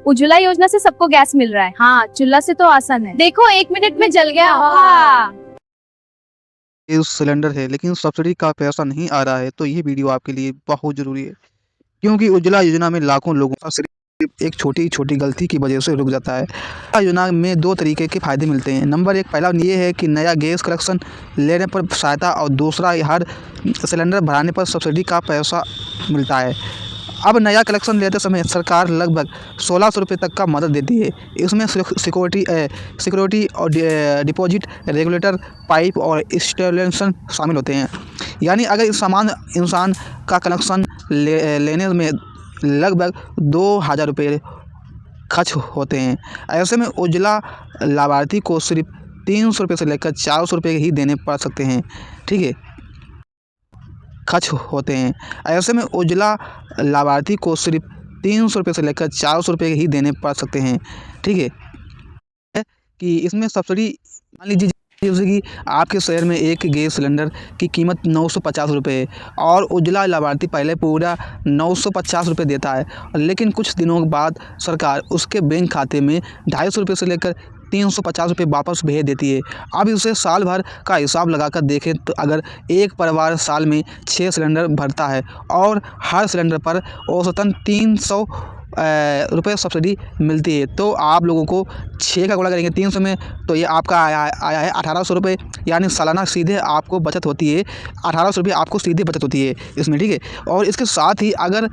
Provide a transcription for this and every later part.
उज्ज्वला योजना से सबको गैस मिल रहा है। हाँ, चूल्हा से तो आसान है। देखो 1 मिनट में जल गया। वाह। ये सिलेंडर है लेकिन सब्सिडी का पैसा नहीं आ रहा है, तो ये वीडियो आपके लिए बहुत ज़रूरी है, क्योंकि उज्ज्वला योजना में लाखों लोगों का सिर्फ एक छोटी छोटी गलती की वजह से रुक जाता है। उज्ज्वला योजना में 2 तरीके के फ़ायदे मिलते हैं। नंबर 1 पहला ये है कि नया गैस कनेक्शन लेने पर सहायता, और दूसरा हर सिलेंडर भराने पर सब्सिडी का पैसा मिलता है। अब नया कलेक्शन लेते समय सरकार लगभग 1600 रुपये तक का मदद देती है। इसमें सिक्योरिटी और डिपॉजिट, रेगुलेटर, पाइप और इंस्टॉलेशन शामिल होते हैं। यानी अगर इस सामान इंसान का कनेक्शन लेने में लगभग 2000 रुपये खर्च होते हैं। ऐसे में उज्ज्वला लाभार्थी को सिर्फ 300 रुपये से लेकर 400 रुपये ही देने पड़ सकते हैं। ठीक है, खर्च होते हैं। ऐसे में उज्ज्वला लाभार्थी को सिर्फ 300 रुपये से लेकर 400 रुपये ही देने पड़ सकते हैं। ठीक है कि इसमें सब्सिडी मान लीजिए जैसे कि आपके शहर में एक गैस सिलेंडर की कीमत 950 रुपये है और उज्ज्वला लाभार्थी पहले पूरा 950 रुपये देता है, लेकिन कुछ दिनों बाद सरकार उसके बैंक खाते में 250 रुपये से लेकर 350 रुपये वापस भेज देती है। अब इसे साल भर का हिसाब लगाकर देखें तो अगर एक परिवार साल में 6 सिलेंडर भरता है और हर सिलेंडर पर औसतन 300 रुपये सब्सिडी मिलती है, तो आप लोगों को 6 का गुणा करेंगे 300 में, तो ये आपका आया है 1800 रुपये। यानी सालाना सीधे आपको बचत होती है 1800 रुपये, आपको सीधे बचत होती है इसमें। ठीक है, और इसके साथ ही अगर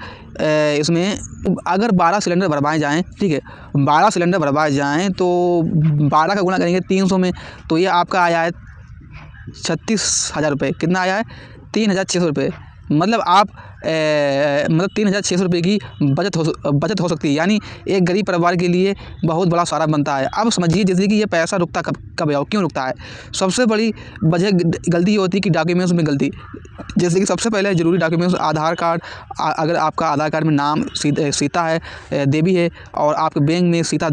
इसमें अगर 12 सिलेंडर भरवाए जाएँ, ठीक है, 12 सिलेंडर भरवाए जाएँ तो 12 का गुणा करेंगे 300 में, तो ये आपका आया है 36,000 रुपये। कितना आया है? 3600 रुपये। मतलब आप 3600 रुपये की बचत हो सकती है। यानी एक गरीब परिवार के लिए बहुत बड़ा सहारा बनता है। अब समझिए जैसे कि ये पैसा रुकता कब है और क्यों रुकता है। सबसे बड़ी वजह गलती ये होती है कि डॉक्यूमेंट्स में गलती। जैसे कि सबसे पहले ज़रूरी डॉक्यूमेंट्स आधार कार्ड। अगर आपका आधार कार्ड में नाम सीता है देवी है और आपके बैंक में सीता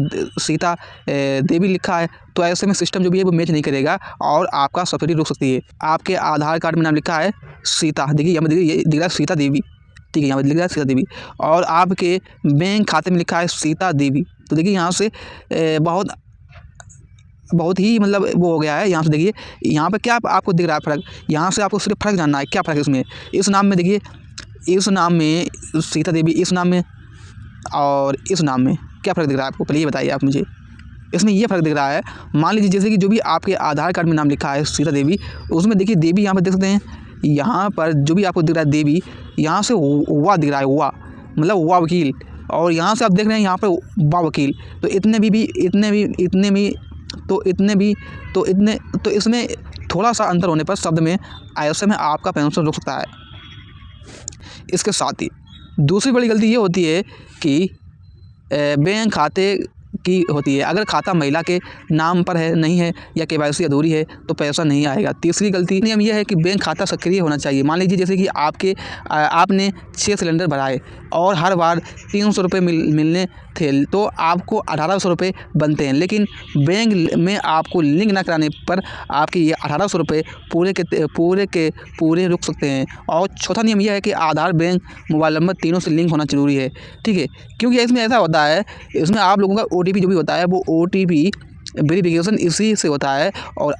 देवी लिखा है, तो ऐसे में सिस्टम जो भी है वो मैच नहीं करेगा और आपका सब्सिडी रुक सकती है। आपके आधार कार्ड में नाम लिखा है सीता, देखिए यहाँ पर देखिए ये दिख रहा है सीता देवी, ठीक है, यहाँ पर लिख रहा है सीता देवी, और आपके बैंक खाते में लिखा है सीता देवी, तो देखिए यहाँ से बहुत ही मतलब वो हो गया है। यहाँ से देखिए यहाँ पे क्या आपको दिख रहा है फ़र्क। यहाँ से आपको सिर्फ फ़र्क जानना है क्या फ़र्क है इसमें। इस नाम में देखिए, इस नाम में सीता देवी, इस नाम में और इस नाम में क्या फ़र्क दिख रहा है आपको, पहले ये बताइए आप मुझे। इसमें ये फ़र्क दिख रहा है, मान लीजिए जैसे कि जो भी आपके आधार कार्ड में नाम लिखा है सीता देवी, उसमें देखिए देवी यहाँ पर देख सकते हैं, यहाँ पर जो भी आपको दिख रहा है देवी, यहाँ से वाह दिख रहा है, वाह मतलब वाह वकील, और यहाँ से आप देख रहे हैं यहाँ पर वाह वकील। तो तो इसमें थोड़ा सा अंतर होने पर शब्द में ऐसे में आपका पेंशन रुक सकता है। इसके साथ ही दूसरी बड़ी गलती ये होती है कि बैंक खाते की होती है। अगर खाता महिला के नाम पर है, नहीं है, या केवाईसी अधूरी है तो पैसा नहीं आएगा। तीसरी गलती नियम यह है कि बैंक खाता सक्रिय होना चाहिए। मान लीजिए जैसे कि आपने 6 सिलेंडर भराए और हर बार 300 रुपये मिलने थे, तो आपको 1800 रुपये बनते हैं, लेकिन बैंक में आपको लिंक ना कराने पर आपके ये 1800 रुपये पूरे रुक सकते हैं। और चौथा नियम यह है कि आधार, बैंक, मोबाइल नंबर तीनों से लिंक होना ज़रूरी है। ठीक है, क्योंकि इसमें ऐसा होता है, इसमें आप लोगों का OTP जो भी होता है वो OTP वेरिफिकेशन इसी से होता है, और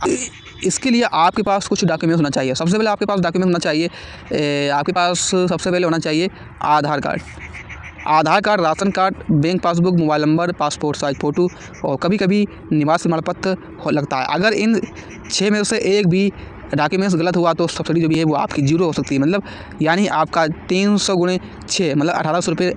इसके लिए आपके पास कुछ डॉक्यूमेंट्स होना चाहिए। सबसे पहले आपके पास डॉक्यूमेंट होना चाहिए, आपके पास सबसे पहले होना चाहिए Aadhaar card, ration card, bank passbook, mobile number, passport size photo, और कभी कभी निवास प्रमाण पत्र लगता है। अगर इन 6 में से एक भी डॉक्यूमेंट्स गलत हुआ तो सब्सिडी जो भी है वो आपकी जीरो हो सकती है। मतलब यानी आपका 300 गुणे 6 मतलब 1800 रुपये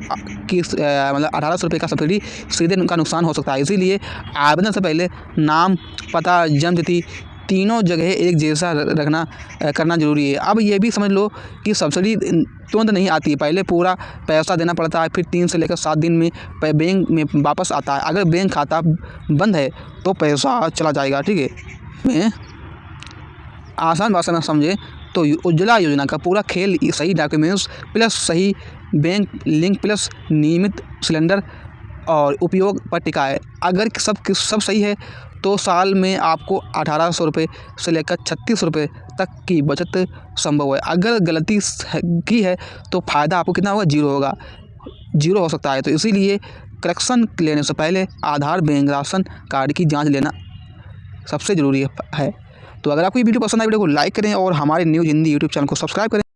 की मतलब 1800 रुपये का सब्सिडी सीधे उनका नुकसान हो सकता है। इसीलिए आवेदन से पहले नाम, पता, जन्मतिथि तीनों जगह एक जैसा करना ज़रूरी है। अब ये भी समझ लो कि सब्सिडी तुरंत नहीं आती है, पहले पूरा पैसा देना पड़ता है, फिर 3 से लेकर 7 दिन में बैंक में वापस आता है। अगर बैंक खाता बंद है तो पैसा चला जाएगा। ठीक है, मैं आसान भाषा में समझे तो उज्ज्वला योजना का पूरा खेल सही डॉक्यूमेंट्स प्लस सही बैंक लिंक प्लस नियमित सिलेंडर और उपयोग पर टिका है। अगर सब सही है तो साल में आपको 1800 रुपये से लेकर 3600 रुपये तक की बचत संभव है। अगर गलती की है तो फ़ायदा आपको कितना होगा? जीरो होगा, जीरो हो सकता है। तो इसीलिए कनेक्शन लेने से पहले आधार, बैंक, राशन कार्ड की जाँच लेना सबसे ज़रूरी है। तो अगर आपको ये वीडियो पसंद आए, वीडियो को लाइक करें और हमारे न्यूज़ हिंदी यूट्यूब चैनल को सब्सक्राइब करें।